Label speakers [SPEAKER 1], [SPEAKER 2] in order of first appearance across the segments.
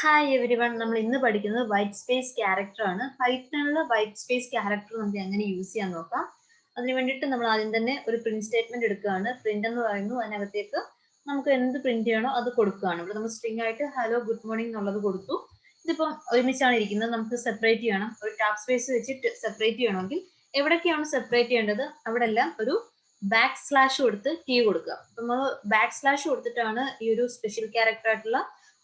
[SPEAKER 1] Hi every one. നമ്മൾ ഇന്ന് പഠിക്കുന്നത് വൈറ്റ് സ്പേസ് ക്യാരക്ടർ ആണ്. പൈത്തണിൽ വൈറ്റ് സ്പേസ് ക്യാരക്ടർ നമുക്ക് എങ്ങനെ യൂസ് ചെയ്യാൻ നോക്കാം. അതിന് വേണ്ടിയിട്ട് നമ്മൾ ആദ്യം തന്നെ ഒരു പ്രിന്റ് സ്റ്റേറ്റ്മെന്റ് എടുക്കുകയാണ്. പ്രിന്റ് എന്ന് പറയുന്നു, അതിനകത്തേക്ക് നമുക്ക് എന്ത് പ്രിന്റ് ചെയ്യണോ അത് കൊടുക്കുകയാണ്. ഇവിടെ നമ്മൾ സ്ട്രിംഗ് ആയിട്ട് ഹലോ ഗുഡ് മോർണിംഗ് എന്നുള്ളത് കൊടുത്തു. ഇതിപ്പം ഒരുമിച്ചാണ് ഇരിക്കുന്നത്, നമുക്ക് സെപ്പറേറ്റ് ചെയ്യണം. ഒരു ടാബ് സ്പേസ് വെച്ചിട്ട് സെപ്പറേറ്റ് ചെയ്യണമെങ്കിൽ എവിടേക്കാണ് സെപ്പറേറ്റ് ചെയ്യേണ്ടത് അവിടെ എല്ലാം ഒരു ബാക്ക് സ്ലാഷ് കൊടുത്ത് ടി കൊടുക്കുക. നമ്മൾ ബാക്ക് സ്ലാഷ് കൊടുത്തിട്ടാണ് ഈ ഒരു സ്പെഷ്യൽ ക്യാരക്ടർ ആയിട്ടുള്ള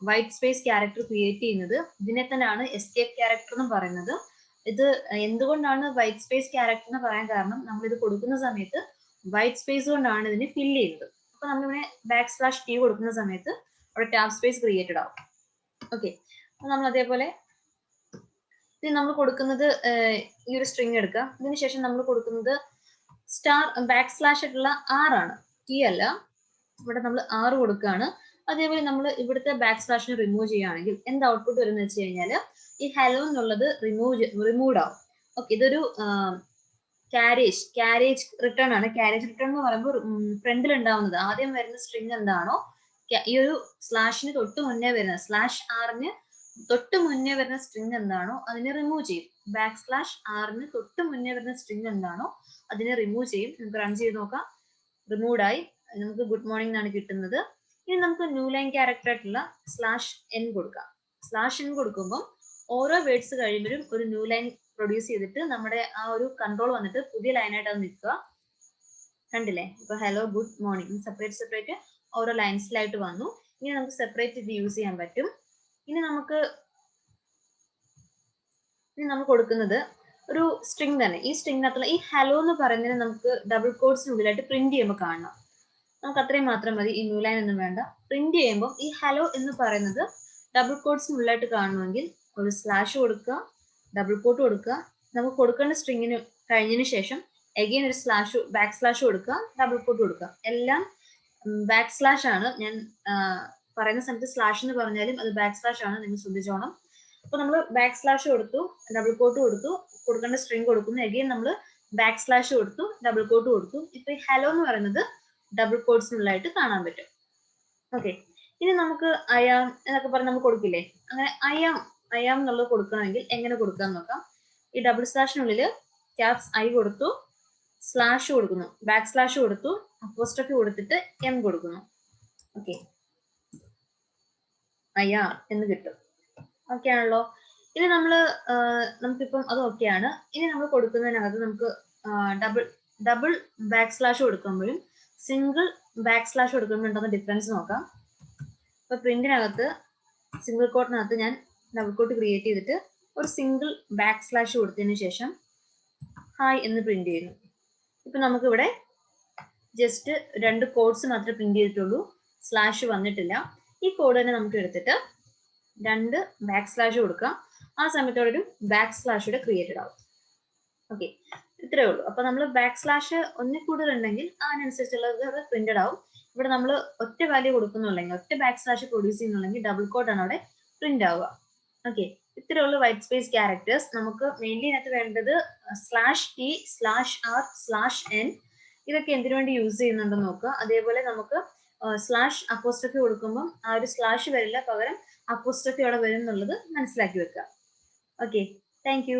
[SPEAKER 1] വൈറ്റ് സ്പേസ് ക്യാരക്ടർ ക്രിയേറ്റ് ചെയ്യുന്നത്. ഇതിനെ തന്നെയാണ് എസ്കേപ്പ് ക്യാരക്ടർ എന്ന് പറയുന്നത്. ഇത് എന്തുകൊണ്ടാണ് വൈറ്റ് സ്പേസ് ക്യാരക്ടർ എന്ന് പറയാൻ കാരണം, നമ്മൾ ഇത് കൊടുക്കുന്ന സമയത്ത് വൈറ്റ് സ്പേസ് കൊണ്ടാണ് ഇതിനെ ഫില്ല് ചെയ്യുന്നത്. അപ്പൊ നമ്മളിവിടെ ബാക്ക് സ്ലാഷ് ടി കൊടുക്കുന്ന സമയത്ത് അവിടെ ടാബ് സ്പേസ് ക്രിയേറ്റഡ് ആവും. ഓക്കെ, അപ്പൊ നമ്മൾ അതേപോലെ ഇത് നമ്മൾ കൊടുക്കുന്നത് ഈ ഒരു സ്ട്രിങ് എടുക്കുക. ഇതിനുശേഷം നമ്മൾ കൊടുക്കുന്നത് സ്റ്റാർ ബാക്ക് സ്ലാഷ് ആയിട്ടുള്ള ആണ്, ടി അല്ല. ഇവിടെ നമ്മൾ ആറ് കൊടുക്കുകയാണ്. അതേപോലെ നമ്മൾ ഇവിടുത്തെ ബാക്ക് സ്ലാഷിനെ റിമൂവ് ചെയ്യുകയാണെങ്കിൽ എന്ത് ഔട്ട്പുട്ട് വരുന്നത് വെച്ച് കഴിഞ്ഞാൽ ഈ ഹലോ എന്നുള്ളത് റിമൂവ്ഡ് ആവും. ഓക്കെ, ഇതൊരു ക്യാരേജ് റിട്ടേൺ ആണ്. ക്യാരേജ് റിട്ടേൺ എന്ന് പറയുമ്പോൾ ഫ്രണ്ടിൽ ഉണ്ടാവുന്നത് ആദ്യം വരുന്ന സ്ട്രിങ് എന്താണോ, ഈ ഒരു സ്ലാഷിന് തൊട്ട് മുന്നേ വരുന്ന സ്ലാഷ് ആറിന് തൊട്ട് മുന്നേ വരുന്ന സ്ട്രിങ് എന്താണോ അതിനെ റിമൂവ് ചെയ്യും. ബാക്ക് സ്ലാഷ് ആറിന് തൊട്ട് മുന്നേ വരുന്ന സ്ട്രിങ് എന്താണോ അതിനെ റിമൂവ് ചെയ്യും. നമുക്ക് റൺ ചെയ്ത് നോക്കാം. റിമൂവ്ഡ് ആയി. നമുക്ക് ഗുഡ് മോർണിംഗ് എന്നാണ് കിട്ടുന്നത്. ഇനി നമുക്ക് ന്യൂ ലൈൻ ക്യാരക്ടർ ആയിട്ടുള്ള സ്ലാഷ് എൻ കൊടുക്കാം. സ്ലാഷ് എൻ കൊടുക്കുമ്പോൾ ഓരോ വേർഡ്സ് കഴിയുമ്പോഴും ഒരു ന്യൂ ലൈൻ പ്രൊഡ്യൂസ് ചെയ്തിട്ട് നമ്മുടെ ആ ഒരു കൺട്രോൾ വന്നിട്ട് പുതിയ ലൈനായിട്ട് അത് നിൽക്കുക. കണ്ടില്ലേ? ഇപ്പൊ ഹലോ ഗുഡ് മോർണിംഗ് സെപ്പറേറ്റ് ഓരോ ലൈൻസിലായിട്ട് വന്നു. ഇനി നമുക്ക് സെപ്പറേറ്റ് ഇത് യൂസ് ചെയ്യാൻ പറ്റും. ഇനി നമ്മൾ കൊടുക്കുന്നത് ഒരു സ്ട്രിങ് തന്നെ. ഈ സ്ട്രിങ്ങിനകത്തുള്ള ഈ ഹലോ എന്ന് പറയുന്നതിന് നമുക്ക് ഡബിൾ കോഡ്സിനുള്ളിലായിട്ട് പ്രിന്റ് ചെയ്യുമ്പോൾ കാണണം. നമുക്ക് അത്രയും മാത്രം മതി, ഈ ന്യൂ ലൈൻ ഒന്നും വേണ്ട. പ്രിന്റ് ചെയ്യുമ്പോൾ ഈ ഹലോ എന്ന് പറയുന്നത് ഡബിൾ കോഡ്സിനുള്ളിലായിട്ട് കാണുമെങ്കിൽ ഒരു സ്ലാഷ് കൊടുക്കുക, ഡബിൾ കോട്ട് കൊടുക്കുക. നമുക്ക് കൊടുക്കേണ്ട സ്ട്രിങ്ങിന് കഴിഞ്ഞതിന് ശേഷം എഗെയിൻ ഒരു ബാക്ക് സ്ലാഷ് കൊടുക്കുക, ഡബിൾ കോട്ട് കൊടുക്കുക. എല്ലാം ബാക്ക് സ്ലാഷ് ആണ്. ഞാൻ പറയുന്ന സമയത്ത് സ്ലാഷ് എന്ന് പറഞ്ഞാലും അത് ബാക്ക് സ്ലാഷ് ആണ്, നിങ്ങൾ ശ്രദ്ധിച്ചോണം. അപ്പൊ നമ്മൾ ബാക്ക് സ്ലാഷ് കൊടുത്തു, ഡബിൾ കോട്ട് കൊടുത്തു, കൊടുക്കേണ്ട സ്ട്രിങ് കൊടുക്കുന്നു. എഗെയിൻ നമ്മൾ ബാക്ക് സ്ലാഷ് കൊടുത്തു, ഡബിൾ കോട്ട് കൊടുത്തു. ഇപ്പൊ ഈ ഹലോ എന്ന് പറയുന്നത് ഡബിൾ കോഡ്സിനുള്ളായിട്ട് കാണാൻ പറ്റും. ഓക്കെ, ഇനി നമുക്ക് അയാം എന്നൊക്കെ പറഞ്ഞ് നമുക്ക് കൊടുക്കില്ലേ, അങ്ങനെ അയാം എന്നുള്ളത് കൊടുക്കണമെങ്കിൽ എങ്ങനെ കൊടുക്കാൻ നോക്കാം. ഈ ഡബിൾ സ്ലാഷിനുള്ളിൽ ക്യാപ്സ് ഐ കൊടുത്തു, സ്ലാഷ് കൊടുക്കുന്നു, ബാക്ക് സ്ലാഷ് കൊടുത്തു, അപ്പോസ്ട്രോഫി കൊടുത്തിട്ട് എം കൊടുക്കുന്നു. ഓക്കെ, അയാ എന്ന് കിട്ടും. ഓക്കെ ആണല്ലോ. ഇനി നമുക്കിപ്പം അത് ഓക്കെയാണ്. ഇനി നമ്മൾ കൊടുക്കുന്നതിനകത്ത് നമുക്ക് ഡബിൾ ബാക്ക് സ്ലാഷ് കൊടുക്കുമ്പോഴും സിംഗിൾ ബാക്ക് സ്ലാഷ് കൊടുക്കുമ്പോൾ ഉണ്ടെന്ന ഡിഫറൻസ് നോക്കാം. ഇപ്പൊ പ്രിന്റിനകത്ത് സിംഗിൾ കോട്ടിനകത്ത് ഞാൻ ഡബിൾ കോട്ട് ക്രിയേറ്റ് ചെയ്തിട്ട് ഒരു സിംഗിൾ ബാക്ക് സ്ലാഷ് കൊടുത്തതിന് ശേഷം ഹായ് എന്ന് പ്രിന്റ് ചെയ്യുന്നു. ഇപ്പൊ നമുക്കിവിടെ ജസ്റ്റ് 2 കോഡ്സ് മാത്രമേ പ്രിന്റ് ചെയ്തിട്ടുള്ളൂ, സ്ലാഷ് വന്നിട്ടില്ല. ഈ കോഡ് തന്നെ നമുക്ക് എടുത്തിട്ട് 2 ബാക്ക് സ്ലാഷ് കൊടുക്കാം. ആ സമയത്തോടൊരു ബാക്ക് സ്ലാഷ് കൂടെ ക്രിയേറ്റഡ് ആവും. ഓക്കെ, ഇത്രേ ഉള്ളൂ. അപ്പൊ നമ്മൾ ബാക്ക് സ്ലാഷ് ഒന്നിൽ കൂടുതൽ ഉണ്ടെങ്കിൽ അതിനനുസരിച്ചുള്ളത് പ്രിന്റഡ് ആവും. ഇവിടെ നമ്മൾ ഒറ്റ വാല്യൂ കൊടുക്കുന്നുണ്ടെങ്കിൽ, ഒറ്റ ബാക്ക് സ്ലാഷ് പ്രൊഡ്യൂസ് ചെയ്യുന്നുണ്ടെങ്കിൽ ഡബിൾ കോട്ട് ആണ് അവിടെ പ്രിന്റ് ആവുക. ഓക്കെ, ഇത്രേ ഉള്ളൂ വൈറ്റ് സ്പേസ് ക്യാരക്ടേഴ്സ്. നമുക്ക് മെയിൻലി അതിനകത്ത് വേണ്ടത് slash T, slash R, slash N. ഇതൊക്കെ എന്തിനു വേണ്ടി യൂസ് ചെയ്യുന്നുണ്ടെന്ന് നോക്കുക. അതേപോലെ നമുക്ക് സ്ലാഷ് അപ്പോസ്ട്രോഫി കൊടുക്കുമ്പോൾ ആ ഒരു സ്ലാഷ് വരില്ല, പകരം അപ്പോസ്ട്രോഫി അവിടെ വരും എന്നുള്ളത് മനസ്സിലാക്കി വെക്കുക. Okay, thank you.